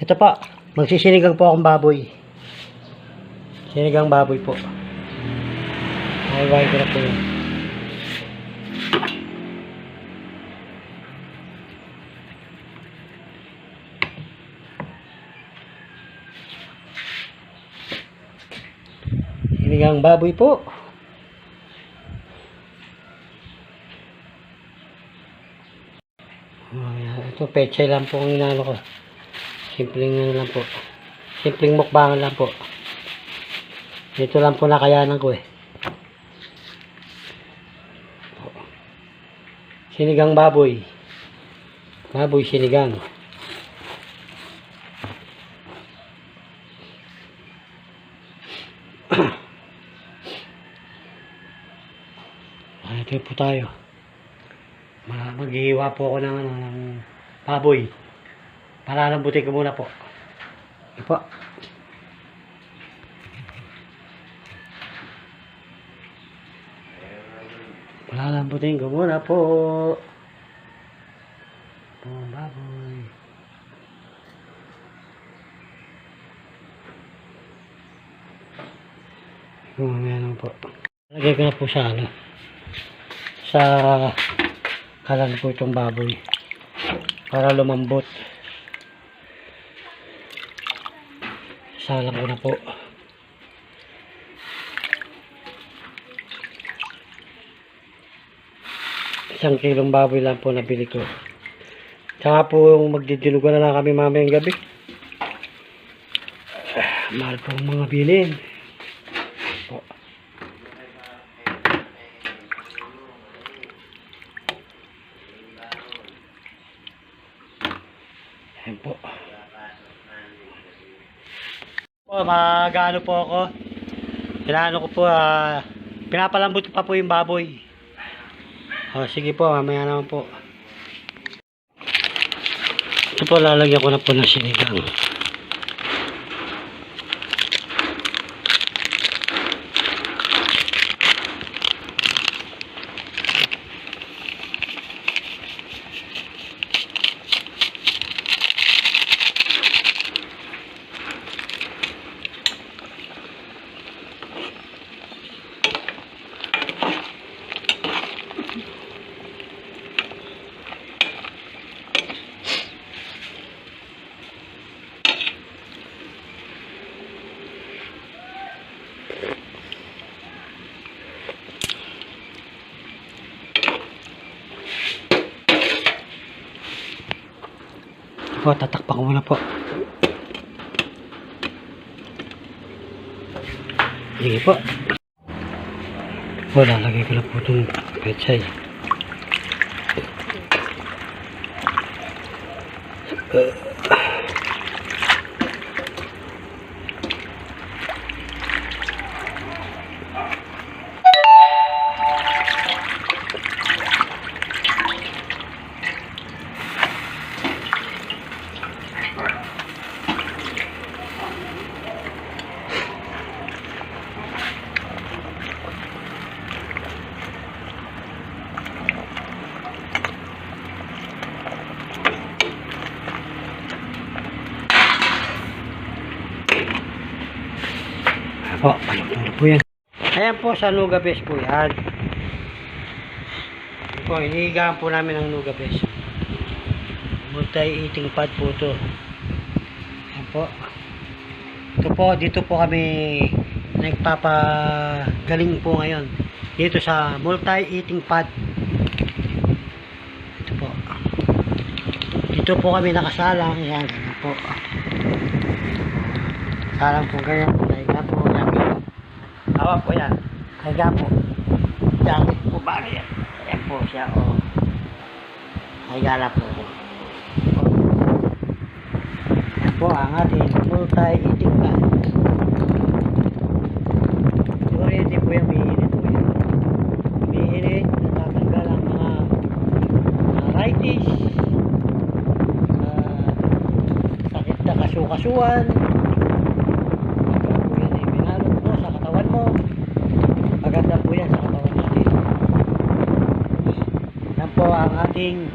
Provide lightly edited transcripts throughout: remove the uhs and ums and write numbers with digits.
Ito pa, magsisinigang po akong baboy. Sinigang baboy po. Ay, ko na po yun. Sinigang baboy po. Ito, pechay lang po ang inano ko. Simpleng ano lang po. Simpleng mukbangan lang po. Ito lang po nakayanan ko eh. Sinigang baboy. Baboy sinigang. Ito po tayo. Maghihiwa po ako ng baboy. Palalambutin ko muna po. Ito po. Palalambutin ko muna po. Baboy. Ano po. Lagay ko na po sa ano. Sa kalan po itong baboy. Para lumambot. Salang ko na po. Isang kilong baboy lang po nabili ko. Tsaka po magdidinugan na lang kami mamayang gabi. Mahal po ang mga bilin. Po. Ayan po. Mag-ano po ako. Kailangan ko po, pinapalambot ko pa po yung baboy. Sige po, mamaya naman po. Ito po, lalagyan ko na po ng sinigang. Po, tatakpan ko muna po. Sige po. Po, lalagay ko na po itong pechay. Po, paluto po yan. Ayan po sa Nugabes po yan. Po, inihigaan po namin ang Nugabes. Multi-eating pad po ito. Ayan po. Ito po, dito po kami nagpapagaling po ngayon. Dito sa multi-eating pad. Ito po. Dito po kami nakasalang. Ayan, ganyan po. Salang po ganyan po. Tawa po yan. Kaya po. Jacket po ba yan? Ayan po siya. Oh. Kaya na po. Ayan po ang ating multi-eating pad. Siguro hindi po yan. Umiinit po yan. Umiinit. Natatanggal ang mga kasukasuan. Pagka po yan ay binalot mo sa katawan mo, maganda po yan sa katawan natin. Yan po ang ating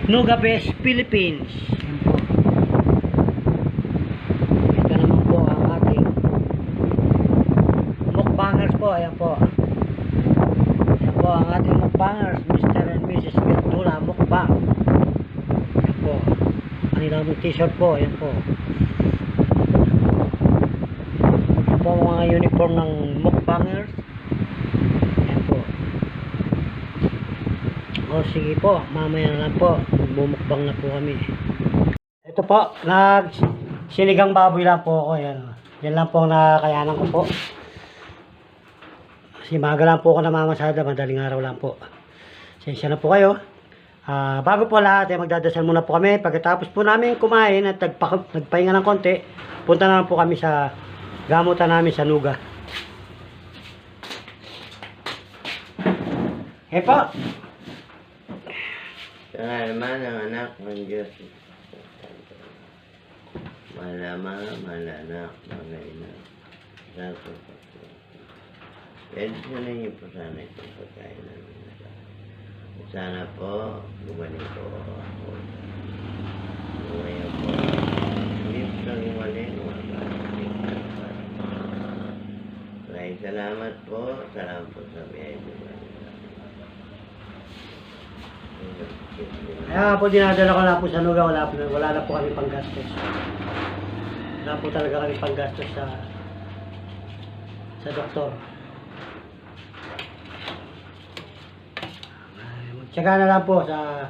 Nugabes Philippines. Yan po. Ito naman po ang ating mukbangers po. Ayan po. Ayan po ang ating mukbangers, Mr. and Mrs. Ventura Mukbang. Ayan po. Kanilang t-shirt po. Ayan po. Ayan po ang mga uniform ng mukbangers. Ayan po. O sige po, mamaya na lang po. Bumukbang na po kami. Ito po, sinigang baboy lang po ako. Yan, yan lang po ang nakakayanan ko po. Kasi maga lang po ako namamasada, madaling araw lang po. Sensya na po kayo. Bago po lahat, magdadasal muna po kami. Pagkatapos po namin kumain at nagpahinga ng konti, punta na po kami sa gamutan namin sa Nuga. Po. Sa naman ang anak ng Diyos. Malama, malanak, magayna. Raso pa po. Pwede na niyo po sana itong pagkain namin. Sana po, gumaling po ako. Ngayon po, hindi po lang gumaling. Maraming salamat po. Salamat po sa biyay mo. Kaya po dinadala ko na po sa Nuga, wala na po kami panggastos. Wala po talaga kami panggastos sa doktor. Magtsaga na lang po sa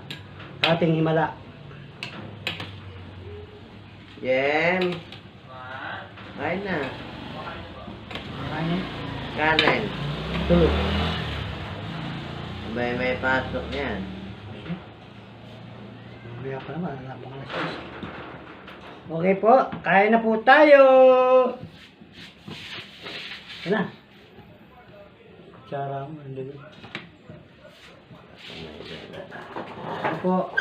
ating himala. Jem! Kain na. Kanin. Tulog. May pasok yan. Mamaya pa naman, wala pa alas 6. Okay po, kain na po tayo. Yan na. Kutsara mo, hindi na. Ano po?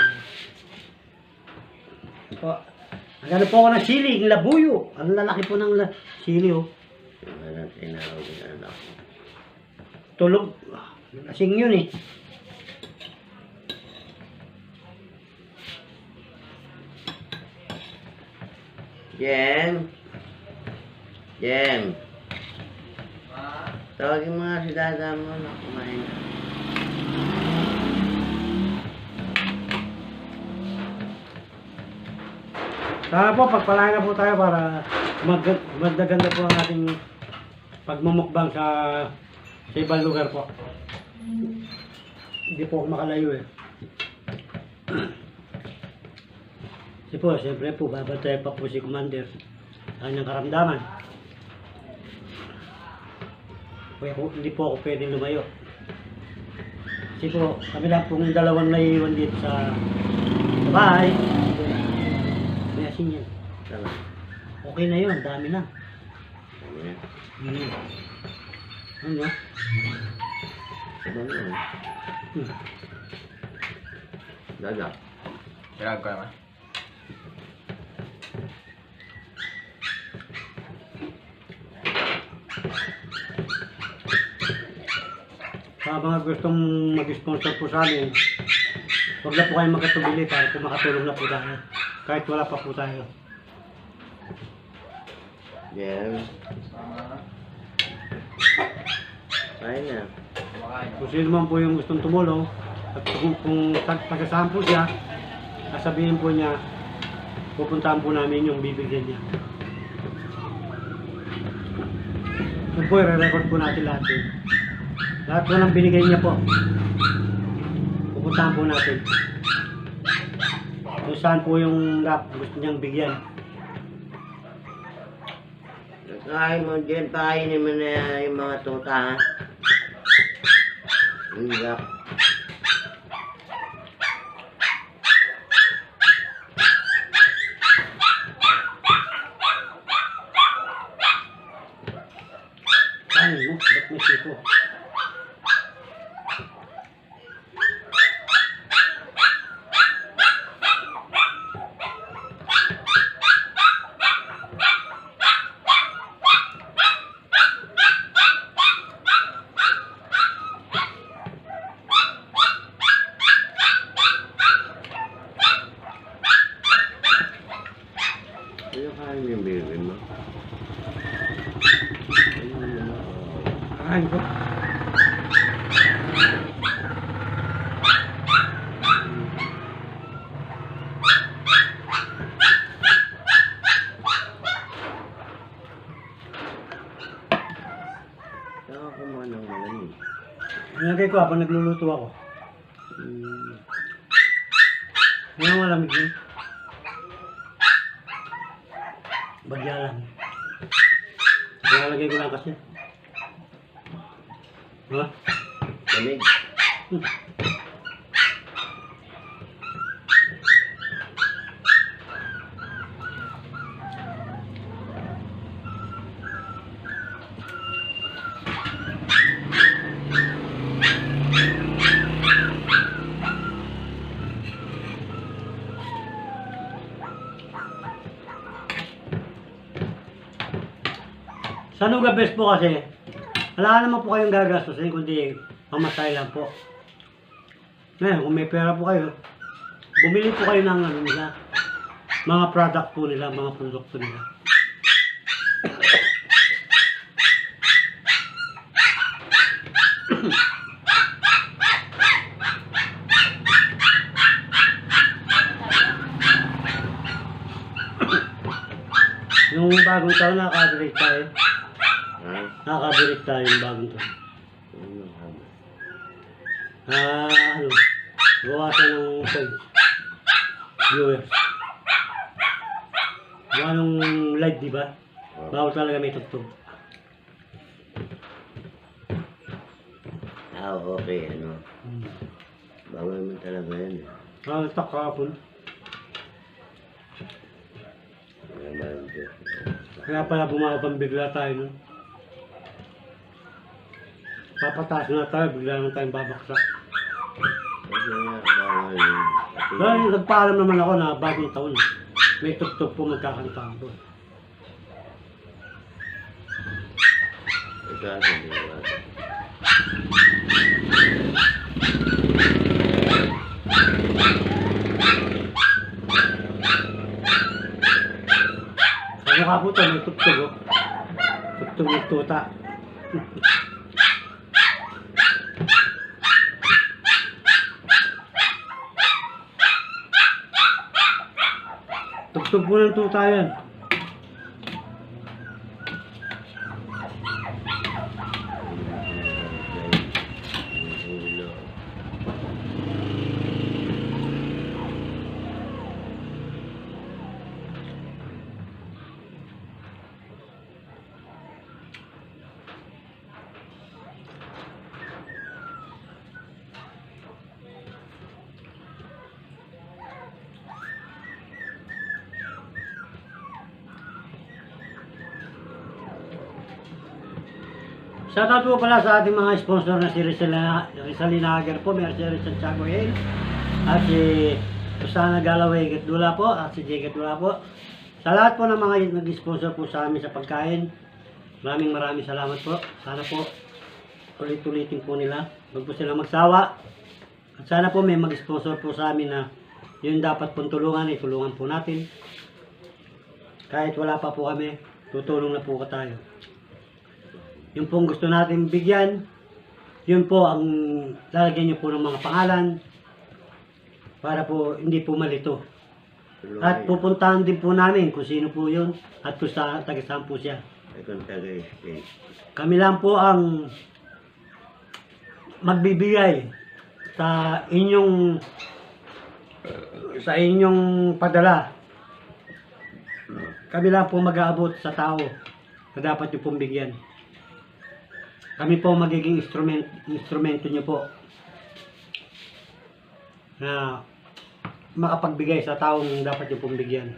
Po. Nagano po ako ng sili, ng labuyo. Ang lalaki po ng sili, oh. Walang tinawag ng anak. Tulog. Lasing yun, eh. Jem! Jem! Tawagin mo nga si dada mo na kumain na. Sana po, pagpalain na po tayo para magdaganda po ang ating pagmumukbang sa ibang lugar po. Hindi po ako makalayo eh. Kasi po, siyempre po, babantay pa po si Commander sa kanyang karamdaman. Hindi po ako pwedeng lumayo. Kasi po, kami lang pong dalawang naiiwan dito sa bahay. May asin yan. Tama. Okay na yun, dami na. Dami na. Ano? Dami na. Dada. Kailangan ko naman. Sa mga gustong mag-sponsor po sa amin, huwag na po kayong magkatubili para po makatulong na po tayo. Kahit wala pa po tayo. Jem! Kain na. Kung sino man po yung gustong tumulong, at kung tagasaan po siya, sasabihin po niya, pupuntahan po namin yung bibigyan niya. Yun po, i-record po natin lahat yun. Lahat po ng binigay niya po, pupuntahan po natin. Kung saan po yung gusto niyang bigyan. Kain mo dyan, painin mo na yung mga tuta, ha? Hindi ba? Kain mo, ba't may siko? Ano yung baby mo? Kakain ko. Saka kumuha ng malamig. Nilagay ko habang nagluluto ako. Ngayon malamig yun. Bagya lang. Nilalagay ko lang kasi. Ha? Lamig. Sa Nuga Best po kasi, wala naman po kayong gagastusin kundi mamasay lang po. Ngayon, kung may pera po kayo, bumili po kayo ng ano nila, mga product po nila, mga produkto nila. Yung bagong taon nakaka-break tayo. Ha? Nakaka-break tayo yung bagong taon. Ano haba? Ano, bawasan ng points. Viewers. Gawa nung live, di ba? Bawal talaga may tugtog. Ah, okay, ano. Bawal mo talaga yan eh. Tak kahapon. Naman ko. Kaya pala bumabambigla tayo nun. Papataas na tayo, bigla naman tayong babaksak. Kasi nga, bawal yun. Dahil nagpaalam naman ako na bagong taon. May tugtog po magkakantaan po. Ikaw, hindi ba? Sa mukha po ito, may tugtog oh. Tugtog ng tuta. Tugtog po ng tuta yan. Shoutout po pala sa ating mga sponsor na si Rizalina Ager po, Mercedes Santiago Hale, at si Susana Galaway Gatdula po, at si Jay Gatdula po. Sa lahat po ng mga nag-sponsor po sa amin sa pagkain, maraming salamat po. Sana po ulit-ulitin po nila, huwag po sila magsawa. At sana po may mag-sponsor po sa amin na yun dapat pong tulungan, itulungan po natin. Kahit wala pa po kami, tutulong na po tayo. Yung pong gusto natin bigyan, yun po ang lalagyan nyo po ng mga pangalan para po hindi po malito. At pupuntahan din po namin kung sino po yun at kung taga-saan po siya. Kung taga-state. Kami lang po ang magbibigay sa inyong padala. Kami lang po mag-aabot sa tao na dapat nyo pong bigyan. Kami po magiging instrumento nyo po na makapagbigay sa taong dapat nyo pong bigyan.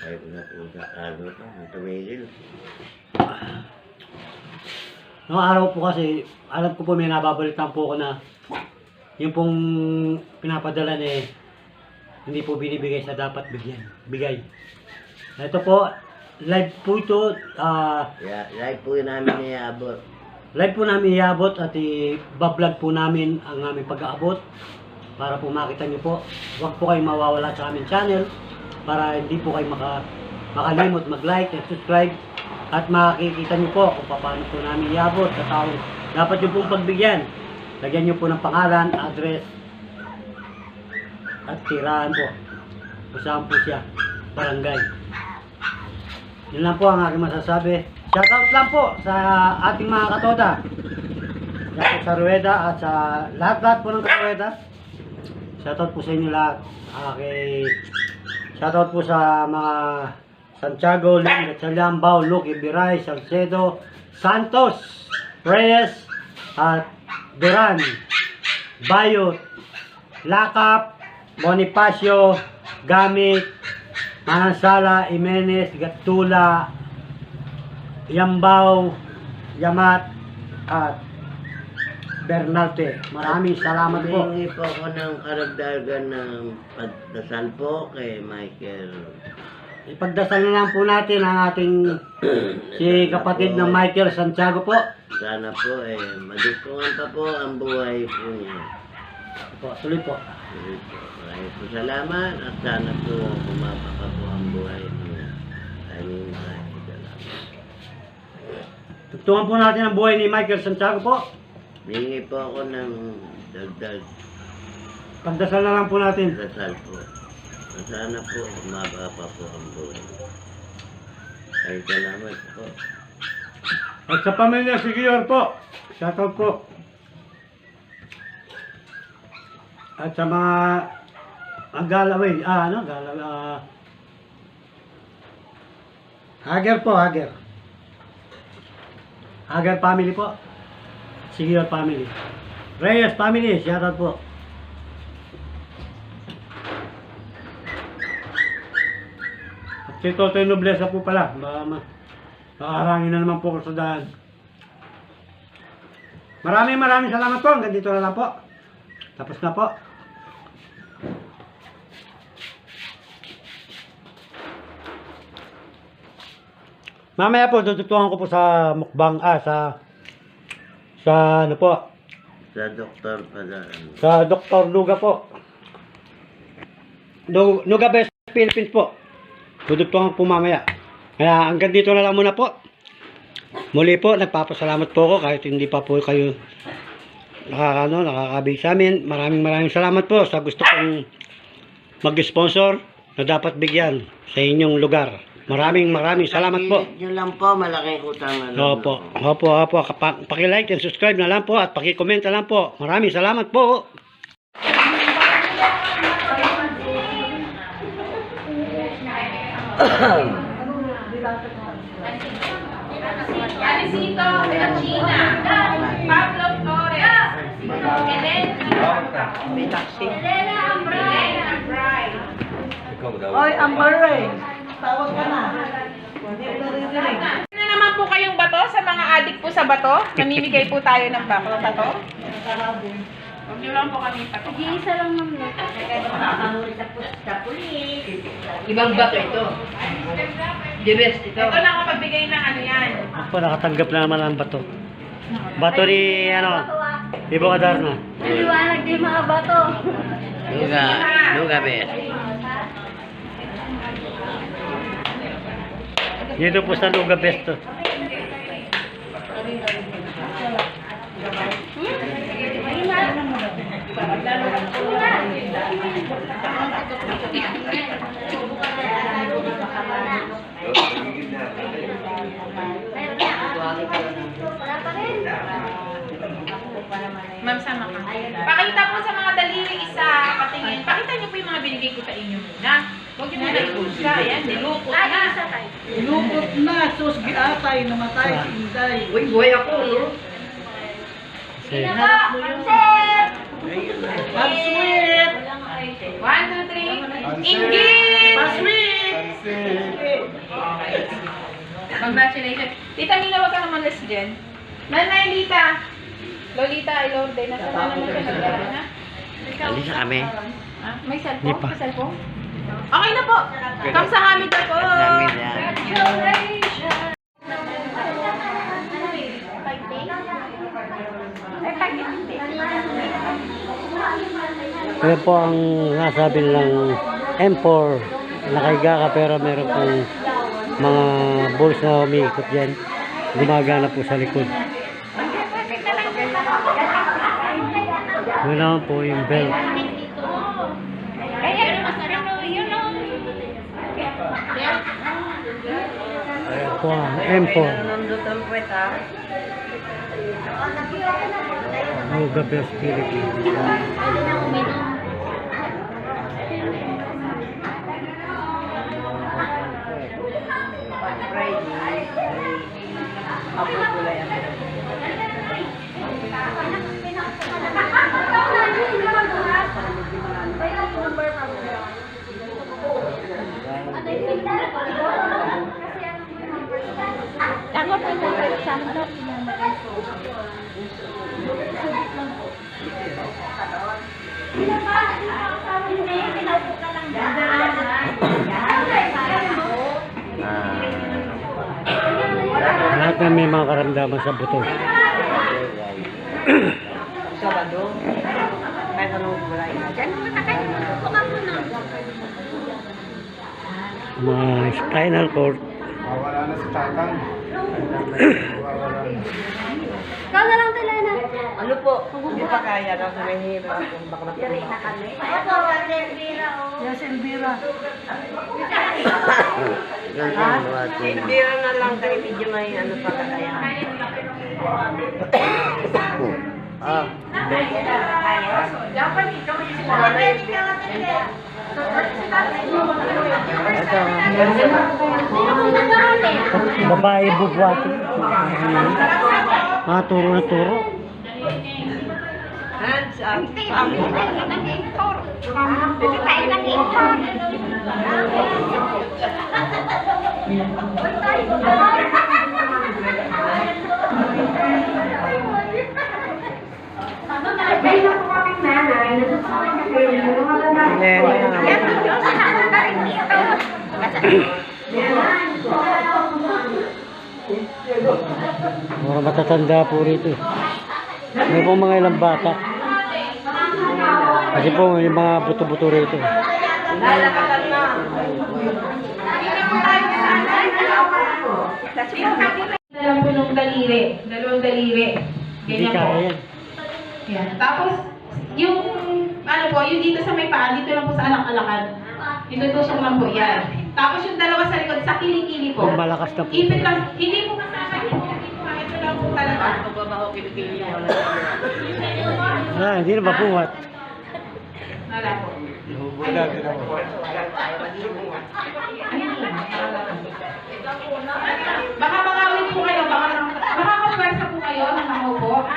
Ay, na po sa ano pa, tumigil. Noong araw po kasi, alam ko po may nababalitan po ako na yung pong pinapadala hindi po binibigay sa dapat bigay. Ito po, live po ito. Live po namin iabot. Live po namin iabot at i-vlog po namin ang aming pag-aabot para po makita nyo po. Huwag po kayong mawawala sa aming channel. para hindi po kayo makalimot mag-like and subscribe at makikita nyo po kung paano po namin iabot sa taong dapat nyo pong pagbigyan. Lagyan nyo po ng pangalan, address at tirahan po kung saan po siya, barangay. Yun lang po ang aking masasabi. Shoutout lang po sa ating mga katoda dyan sa Rueda at sa lahat-lahat po ng Rueda. Shoutout po sa inyo lahat. Shoutout po sa mga Santiago, Lim, Gatchaliambao, Luque, Biray, Salcedo, Santos, Reyes, at Duran, Bayot, Lakap, Bonifacio, Gamit, Manansala, Jimenez, Gatula, Yambao, Yamat, at Bernarte. Maraming salamat po. Humingi po ako ng karagdagan ng pagdasal po kay Michael. Ipagdasal na lang po natin ang ating si kapatid ng Michael Santiago po. Sana po madukungan pa po ang buhay po niya. Tuloy po. Maraming po salamat at sana po kumapa pa po ang buhay niya. Maraming salamat. Tutukan po natin ang buhay ni Michael Santiago po. Humingi po ako ng dagdag Pagdasal na lang po natin. dasal po. Sana po kumapa pa po ang buhay. Ay salamat po. At sa pamilya si Gior po. Shoutout po. At sa mga Hager po, Hager. Hager family po. Si Gior family. Reyes family, shoutout po. At si Totoy Noblesa po pala. Makaharangin na naman po ko sa daan. Maraming salamat po. Hanggang dito na lang po. Tapos na po. Mamaya po, tututukan ko po sa mukbang, sa ano po, Sa doktor pala. sa Dr. Luga po. Luga Best Philippines po. Tututukan ko po mamaya. Kaya hanggang dito na lang muna po. Muli po, nagpapasalamat po ako kahit hindi pa po kayo nakakabig sa amin. Maraming salamat po sa gusto kong mag-sponsor na dapat bigyan sa inyong lugar. Maraming salamat po. Yun lang po, malaking utang na lang. Opo. Paki-like and subscribe na lang po at paki-comment na lang po. Maraming salamat po. Alicito de la China, Pablo Torres, Elena Ambray. Oy, Amber Ray. Tawag ka na. Ano naman po kayong bato sa mga adik po sa bato? Namimigay po tayo ng bato. Huwag niyo lang po kami pato. Isa lang naman. Ibang bato ito. The best ito. Ito nakapagbigay ng ano yan. Ako nakatanggap na naman ang bato. Bato ni Ibo Kadarna. Naliwanag din mga bato. Luga best. Dito po sa Luga Best to. Wala pa rin. Ma'am, sama ka. Pakita po sa mga daliri isa, patingin. Pakita niyo po yung mga binigay ko sa inyo muna. Huwag niyo muna ipusa. Ayan, nilukot na. Isa tayo. Lupot na. Sus, giatay, namatay, inday. Uy, buhay ako, no? Ina po, pansit! Pag-sweet! 1, 2, 3. Ingrid! Pasweet! Congratulations. Tita Nina, wag ka naman less dyan. Nanay Lita. Lolita, Ilorde. Nasaan na naman siya nagdala na? Alis na kami. Ah, may Di cellphone? pa. May cellphone? Okay na po. Kamsahamnida po. Kamsahamnida. Congratulations. Ay, pag-ibig. Kaya po ang nasabi nilang M4 nakahiga ka pero meron pong mga balls na umiikot yan. Gumagana po sa likod. Yun naman po yung belt. Ayan po ang M4. Oh, the best Philippines. Ako po yung nag-example. Lahat na may mga karamdaman sa buto. Sabado. Kahit anong kulay. Mga spinal cord. Wala na si Tatang. Ikaw na lang Telena. Ano po? Hindi pa kaya daw sa Manila. Bakla po. Yes, Elvira. Elvira na lang tayo medyo may ano pa kaya. Dapat ikaw yung Babae bubwati. Mga turo na turo. Hands up. Mga matatanda po rito. May po mga ilang bata. Kasi po yung mga buto-buto rito. Lalakatan na. Dalawang punong daliri. Dalawang daliri. Hindi Ganyan po. kaya yan. Yan. Tapos, yung, ano po, yung dito sa may paa, dito lang po sa alak-alakan. Tinutusok lang po yan. Tapos yung dalawa sa likod, sa kilikili po. Kung malakas na po. Ipit lang, hindi po kasama ito. Ito lang po talaga. Hindi na mabuhat. Wala po. Bubuda din ako. Baka makawin po kayo, baka kapwersa po kayo ng nakaupo.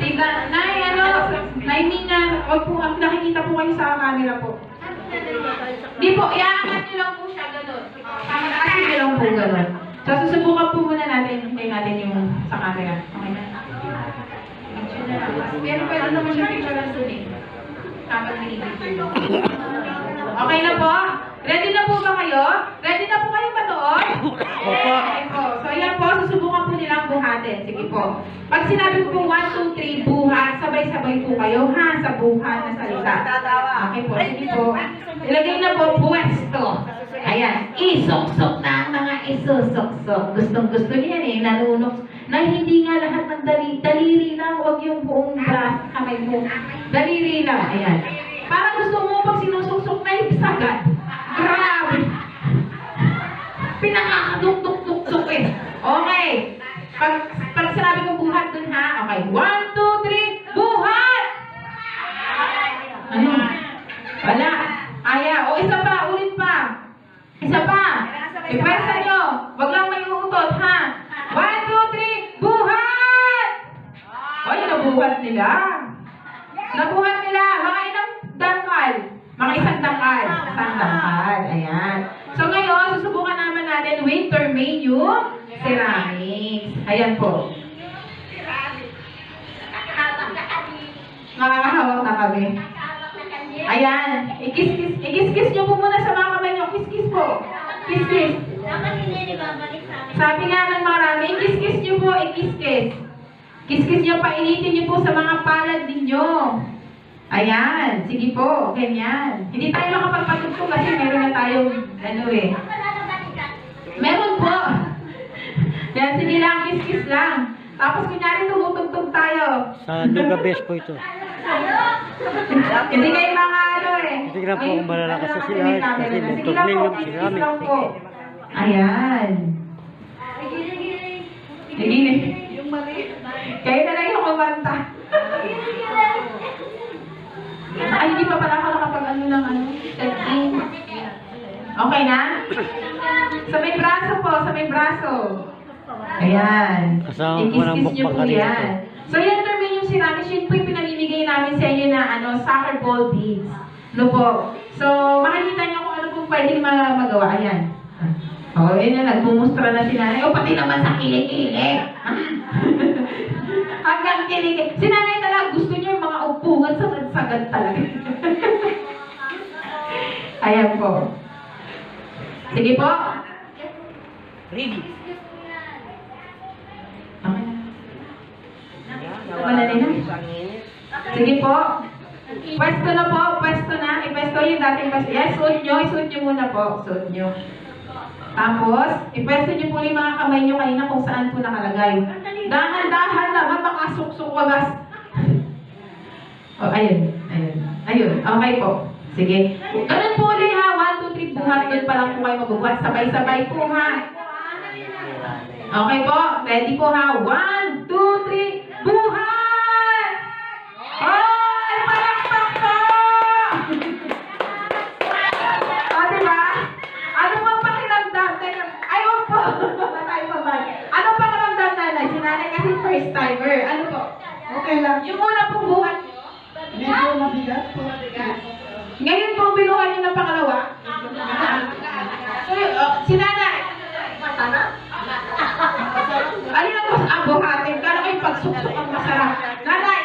Tiga, Nay, ano, Nay Mina, wag po, nakikita po kayo sa camera po. Di po, iaangat nyo lang po siya, gano'n. Pamatasin nyo lang po, gano'n. So, susubukan po muna natin, hintayin natin yung sa camera. Okay na? Picture na lang. Pero pwede naman siya picture lang dun eh. Kapag nilibig. Okay na po? Ready na po ba kayo? Ready na po kayo manood? Opo. Okay po. So, yan po, susubukan po nilang buhatin. Sige po. Pag sinabi ko po 1, 2, 3, buhat, sabay-sabay po kayo, ha? Sa buhat na salita. Okay po, sige po. Ilagay na po, pwesto. Ayan, isok-sok na ang mga isusok-sok. Gustong-gusto niyan eh, narunok. Na hindi nga lahat ng daliri lang, huwag yung buong brass, kamay mo. Daliri lang, ayan. Parang gusto mo pag sinusok-sok na yung sagad. Grabe! Pinakakaduk-duk-duk-duk eh. Okay. Pag sinabi ko buhat dun ha, okay. 1, 2, 3, buhat! Ano? Wala. Aya. O isa pa, ulit pa. Isa pa. Ipwersa nyo. Wag lang may uutot ha. 1, 2, 3, buhat! Ay, nabuhat nila. Nabuhat nila. Mga ilang dangkal. Mga isang dangkal. Isang dangkal. Ayan. So ngayon, susubukan naman natin winter menu ceramics. Ayan po. Nakakahawak na kami. Ayan. Ikis-kis nyo po muna sa mga kamay nyo. Kiss-kiss po. Kiss-kiss. Sabi nga ng marami, ikis-kiss nyo po, ikis-kiss. Kiss-kiss nyo, painitin nyo po sa mga palad ninyo. Ayan, sige po, ganyan. Hindi tayo makapagpatugtog kasi meron na tayong, ano eh. Meron po. Yan, sige lang, kiss-kiss lang. Tapos kunyari tumutugtog tayo. Sa Luga Best po ito. Hindi kayo mga ano eh. Hindi ka na po kung malalakas sa sila. Sige Kasi lang nagtuklaim po, yung kiss-kiss sila. lang po. Ayan. Sige. Kayo na lang yung kumanta. Ay, hindi pa pala ako nakapag-ano ng ano. Setting. Okay na? Sa may braso po, sa may braso. Ayan. Kasama po ng I-kiss-kiss niyo mukbang po kanina yan. So yan namin yung sinabi, yun po yung pinamimigay namin sa inyo na ano, soccer ball beads. No po. So, makikita niyo kung ano po pwedeng magawa. Ayan. Oh, yun na, nagmumustra na si nanay. O, pati naman sa kilig-kilig. Hanggang kilig. Si nanay talaga, gusto niya yung mga upungan sa sagad talaga. Ayan po. Sige po. Ready. Okay. Madali na. Sige po. Pwesto na po, pwesto na. Ipwesto yung dating pwesto. Yes, suot nyo muna po. Suot nyo. Tapos, ipwesto nyo po yung mga kamay nyo kanina kung saan po nakalagay. Dahan-dahan naman, makasuksok wagas. Oh, ayun. Ayun. Okay po. Sige. Ganun po ulit ha. 1, 2, 3, buhat. Doon pa lang po kayo magbubuhat. Sabay-sabay po ha. Okay po. Ready po ha. 1, 2, 3, buhat! Oy! Palakpak po! O, diba? Ano pang pakiramdam? Ay, wag po. Matay pa ba? Ano pang pakiramdam nanay? Si nanay kasi first timer. Ano po? Okay lang. Yung una pong buhat nyo. Medyo mabigat po. Ngayon po, binuhan nyo ng pangalawa. So, si nanay. Ano na po ang buhatin? Gano'n kayong pagsuksok ang masarap? Nanay!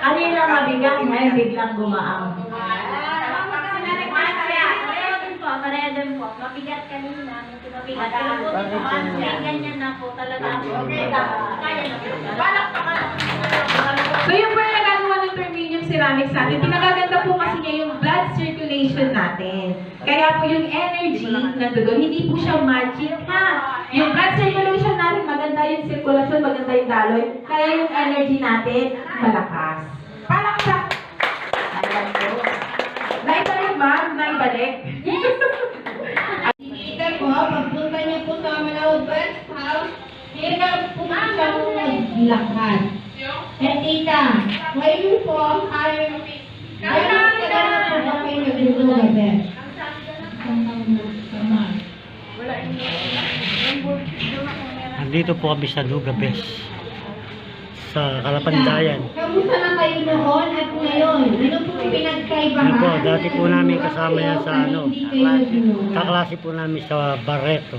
Ano yung mabigat ngayon biglang gumaang? Pareha din po. Mabigat kanina. Mabigat. Pero ganyan na po talaga. Kaya na po. So yun po yung nagagawa ng Terminium Ceramics sa atin. Pinagaganda po kasi niya yung blood circulation natin. Kaya po yung energy nandoon, hindi po siya magic ha. Yung blood circulation natin, maganda yung circulation, maganda yung daloy. Kaya yung energy natin, malakas. Palaksak! Ayan po. Naibalik ba? Naibalik? Tita po, pagpunta niyo po sa Manawag West House, hirap po siyang maglakad. Eh, tita, ngayon po, ayaw po ba kayo nagluluwa, Beth? Nandito po kami sa Luga Best. Sa Kalapandayan. Kamusta na kayo noon at ngayon? Ano po yung pinagkaibahan? Ano po, dati po namin kasama yan sa ano, Hindi kayo ginawa. kaklase po namin sa Barreto.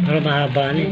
Pero mahaba na eh.